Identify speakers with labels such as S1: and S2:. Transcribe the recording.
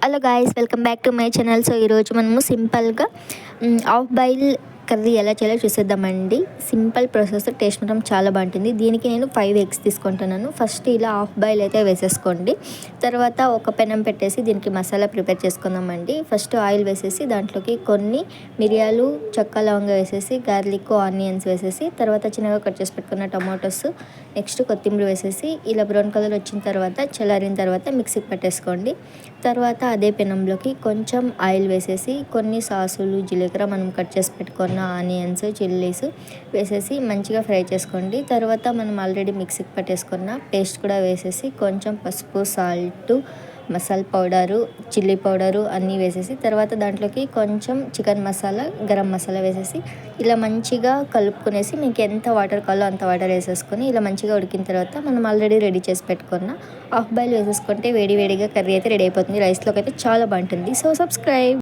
S1: Hello guys, welcome back to my channel. So ఈరోజు మనము సింపుల్గా హాఫ్ బాయిల్ కర్రీ ఎలా చేయాలో చూసేద్దామండి. సింపుల్ ప్రాసెస్, టేస్ట్ మాత్రం చాలా బాగుంటుంది. దీనికి నేను 5 ఎగ్స్ తీసుకుంటున్నాను. ఫస్ట్ ఇలా హాఫ్ బాయిల్ అయితే వేసేసుకోండి. తర్వాత ఒక పెనం పెట్టేసి దీనికి మసాలా ప్రిపేర్ చేసుకుందామండి. ఫస్ట్ ఆయిల్ వేసేసి దాంట్లోకి కొన్ని మిరియాలు, చెక్క, లవంగా వేసేసి, గార్లిక్, ఆనియన్స్ వేసేసి, తర్వాత చిన్నగా కట్ చేసి పెట్టుకున్న టమాటోస్, నెక్స్ట్ కొత్తిమీర వేసేసి ఇలా బ్రౌన్ కలర్ వచ్చిన తర్వాత చల్లారిన తర్వాత మిక్సీకి పెట్టేసుకోండి. తర్వాత అదే పెనంలోకి కొంచెం ఆయిల్ వేసేసి కొన్ని సాసులు, జీలకర్ర, మనం కట్ చేసి పెట్టుకున్న ఆనియన్స్, చిల్లీస్ వేసేసి మంచిగా ఫ్రై చేసుకోండి. తర్వాత మనం ఆల్రెడీ మిక్సీకి పట్టేసుకున్న పేస్ట్ కూడా వేసేసి కొంచెం పసుపు, salt, masala powder, chilli powder అన్నీ వేసేసి, తర్వాత దాంట్లోకి కొంచెం చికెన్ మసాలా, గరం మసాలా వేసేసి ఇలా మంచిగా కలుపుకునేసి మీకు ఎంత వాటర్ కావాలో అంత వాటర్ వేసేసుకొని ఇలా మంచిగా ఉడికిన తర్వాత మనం ఆల్రెడీ రెడీ చేసి పెట్టుకున్న హాఫ్ బాయిల్ వేసేసుకుంటే వేడి వేడిగా కర్రీ అయితే రెడీ అయిపోతుంది. రైస్లోకి అయితే చాలా బాగుంటుంది. So subscribe.